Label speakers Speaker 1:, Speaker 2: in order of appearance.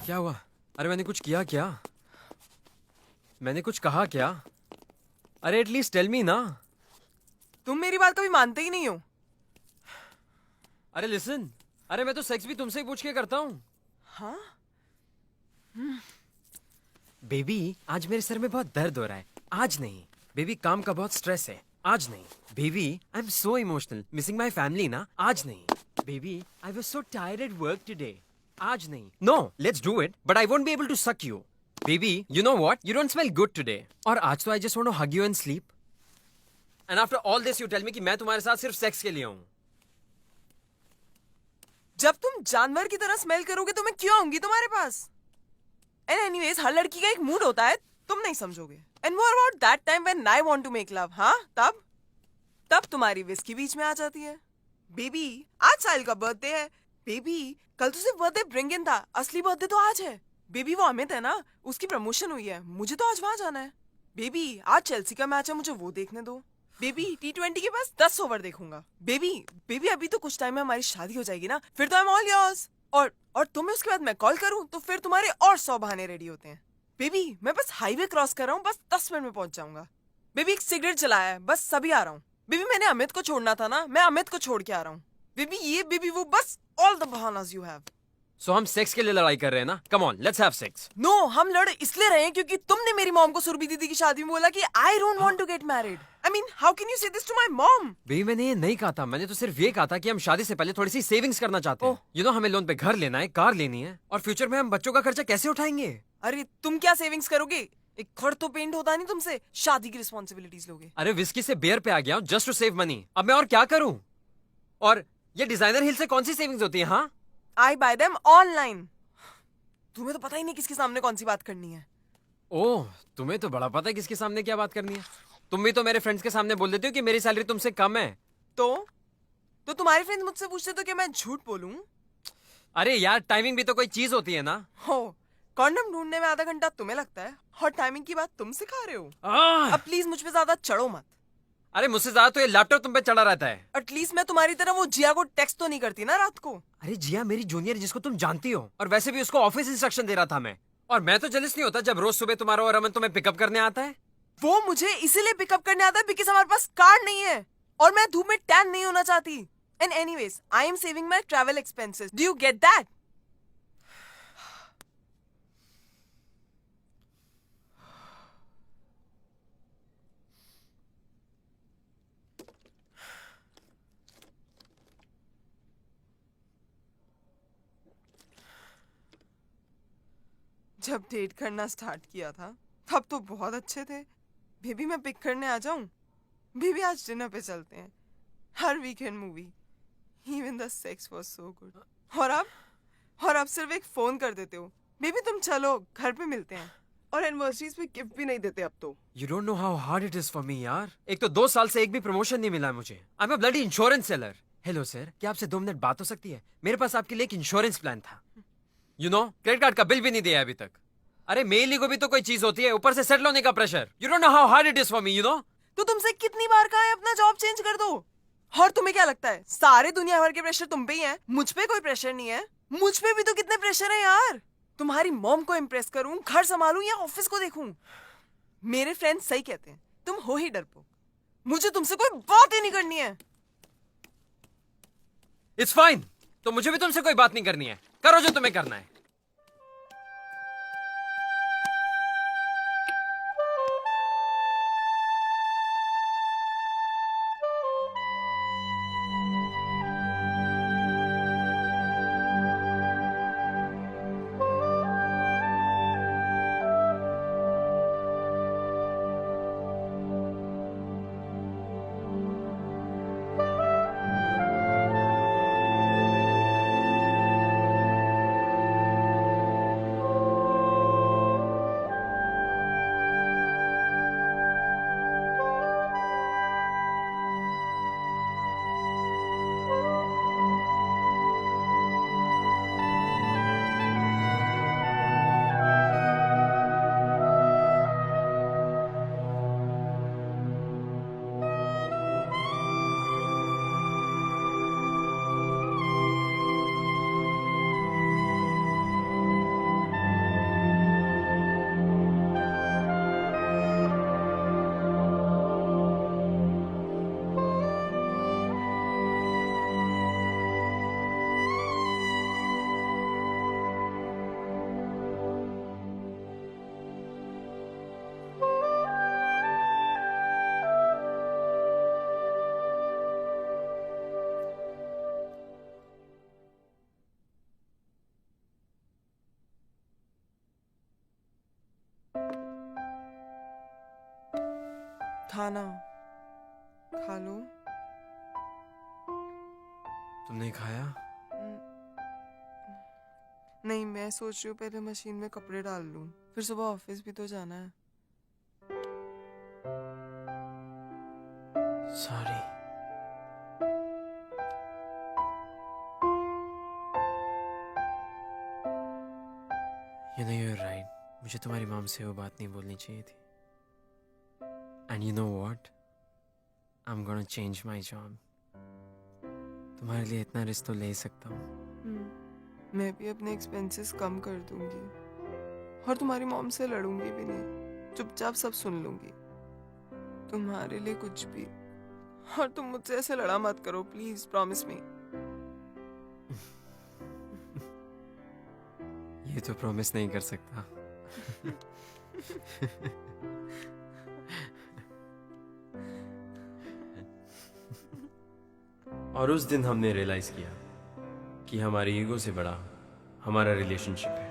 Speaker 1: क्या हुआ? अरे मैंने कुछ किया क्या? मैंने कुछ कहा क्या? अरे एटलीस्ट टेल मी ना.
Speaker 2: तुम मेरी बात कभी मानते ही नहीं हो.
Speaker 1: अरे लिसन. अरे मैं तो सेक्स भी तुमसे ही पूछ के करता हूँ.
Speaker 2: हाँ.
Speaker 1: बेबी आज मेरे सर में बहुत दर्द हो रहा है. आज नहीं. बेबी काम का बहुत स्ट्रेस है. आज नहीं. Baby I am so emotional missing my family ना. आज नहीं. Baby I was so tired at work today. आज नहीं. No let's do it but I won't be able to suck you. Baby you know what you don't smell good today. और आज तो I just want to hug you and sleep. And after all this you tell me कि मैं तुम्हारे साथ सिर्फ sex के लिए हूँ.
Speaker 2: जब तुम जानवर की तरह स्मेल करोगे तो मैं क्यों आऊंगी तुम्हारे पास. एंड एनीवेज हर लड़की का एक मूड होता है. तुम नहीं समझोगे. And what about that time when I want to make love. हाँ तब तुम्हारी विस्की बीच में आ जाती है. बेबी आज साहिल का बर्थडे है. बेबी कल तो सिर्फ बर्थडे ब्रिंग इन था. असली बर्थडे तो आज है. बेबी वो अमित है ना, उसकी प्रमोशन हुई है. मुझे तो आज वहां जाना है. बेबी आज चेल्सी का मैच है, मुझे वो देखने दो. बेबी T20 के पास 10 ओवर देखूंगा. बेबी अभी तो कुछ टाइम में हमारी शादी हो जाएगी ना, फिर तो आई एम ऑल योर्स. और तुम्हें उसके बाद मैं कॉल करूं तो फिर तुम्हारे और 100 बहाने रेडी होते हैं. बेबी मैं बस हाईवे क्रॉस कर रहा हूँ, बस 10 मिनट में पहुंच जाऊंगा. बेबी एक सिगरेट चलाया है, बस सभी आ रहा हूँ. बेबी मैंने अमित को छोड़ना था ना, मैं अमित को छोड़ के आ रहा हूँ. बेबी ये बेबी वो, बस ऑल द बहानास यू हैव.
Speaker 1: सो हम सेक्स के लिए लड़ाई कर रहे हैं ना. Come on let's have sex.
Speaker 2: No हम लड़ इसलिए रहे हैं क्योंकि तुमने मेरी मॉम को सुरभि दीदी की शादी में बोला कि I don't want to get married. I mean how can you say this to my mom.
Speaker 1: Baby मैंने ये नहीं कहा था. मैंने तो सिर्फ ये कहा था कि हम शादी से पहले थोड़ी सी सेविंग्स करना चाहते हैं. यू नो हमें लोन पे घर लेना है, कार लेनी है, और फ्यूचर में हम बच्चों का खर्चा कैसे उठाएंगे.
Speaker 2: अरे तुम क्या सेविंग्स करोगे. एक खड़ तो पेंट होता नहीं तुमसे. शादी की रिस्पॉन्सिबिलिटीज लोगे.
Speaker 1: अरे विस्की से बियर पे आ गया हूँ जस्ट टू सेव मनी. अब मैं और क्या करूँ. और ये डिजाइनर हिल से कौन सी सेविंग्स होती है. हाँ
Speaker 2: आई बाय देम ऑनलाइन. तुम्हें तो पता ही नहीं किसके सामने कौन सी बात करनी है.
Speaker 1: ओह तुम्हें तो बड़ा पता है किसके सामने क्या बात करनी है. तुम भी तो मेरे फ्रेंड्स के सामने बोल देते हो कि मेरी सैलरी तुमसे कम है.
Speaker 2: तो तुम्हारे फ्रेंड्स मुझसे पूछते तो क्या मैं झूठ बोलूं.
Speaker 1: अरे यार टाइमिंग भी तो कोई चीज होती है ना.
Speaker 2: हो कॉन्डम ढूंढने में आधा घंटा तुम्हें लगता है और टाइमिंग की बात तुम सिखा रहे हो. अब प्लीज मुझ पे ज्यादा चढ़ो मत.
Speaker 1: अरे मुझसे ज्यादा तो ये लैपटॉप तुम पे चढ़ा रहता है.
Speaker 2: एटलीस्ट मैं तुम्हारी तरह वो जिया को टेक्स्ट तो नहीं करती ना रात को.
Speaker 1: अरे जिया मेरी जूनियर जिसको तुम जानती हो. और वैसे भी उसको ऑफिस इंस्ट्रक्शन दे रहा था मैं. और मैं तो जेलस नहीं होता जब रोज सुबह तुम्हारा और अमन तुम्हें पिकअप करने आता है.
Speaker 2: वो मुझे इसीलिए पिकअप करने आता है बिकॉज हमारे पास कार नहीं है और मैं धूप में टैन नहीं होना चाहती. And anyways I am saving my travel expenses. Do you get that. जब डेट करना स्टार्ट किया था तब तो बहुत अच्छे थे. बेबी मैं पिक करने आ जाऊं. बेबी आज डिनर पे चलते हैं. हर weekend movie. Even the sex was so good. और अब सिर्फ एक फोन कर देते हो. बेबी तुम चलो घर पे मिलते हैं. और एनिवर्सरीज पे गिफ्ट भी नहीं देते अब तो.
Speaker 1: You don't know how hard it is for me यार. एक तो 2 साल से एक भी प्रमोशन नहीं मिला है मुझे. I am a bloody insurance seller. Hello sir क्या आपसे 2 मिनट बात हो सकती है. मेरे पास आपके लिए एक इंश्योरेंस प्लान था. यू नो क्रेडिट कार्ड का बिल भी नहीं दिया अभी तक. अरे मेल ईगो भी तो कोई चीज होती है. ऊपर से सेटल होने का pressure. You don't know how hard it is for me you know.
Speaker 2: तो तुमसे कितनी बार कहा है अपना जॉब चेंज कर दो. और तुम्हें क्या लगता है सारे दुनिया भर के प्रेशर तुम पे ही है. मुझ पे कोई प्रेशर नहीं है. मुझ पे भी तो कितने प्रेशर है यार. तुम्हारी मॉम को इम्प्रेस करूं, घर संभालूं या ऑफिस को देखूं. मेरे फ्रेंड्स सही कहते हैं तुम हो ही डरपोक. मुझे तुमसे कोई बात ही नहीं करनी है.
Speaker 1: It's fine. तो मुझे भी तुमसे कोई बात नहीं करनी है. करो जो तुम्हें करना है.
Speaker 2: खाना खा लो।
Speaker 1: तुमने खाया?
Speaker 2: नहीं, मैं सोच रही हूँ पहले मशीन में कपड़े डाल लूं, फिर सुबह ऑफिस भी तो जाना है।
Speaker 1: Sorry. You know you're right. मुझे तुम्हारी मॉम से वो बात नहीं बोलनी चाहिए थी। And you know what? I'm gonna change my job. तुम्हारे लिए इतना रिस्क तो ले ही सकता हूँ।
Speaker 2: मैं भी अपने एक्सपेंसेस कम कर दूंगी और तुम्हारी मॉम से लड़ूंगी भी नहीं, चुपचाप सब सुन लूंगी। तुम्हारे लिए कुछ भी। और तुम मुझसे ऐसे लड़ा मत करो प्लीज, प्रॉमिस मी।
Speaker 1: ये तो प्रॉमिस नहीं कर सकता। और उस दिन हमने रियलाइज किया कि हमारी ईगो से बड़ा हमारा रिलेशनशिप है।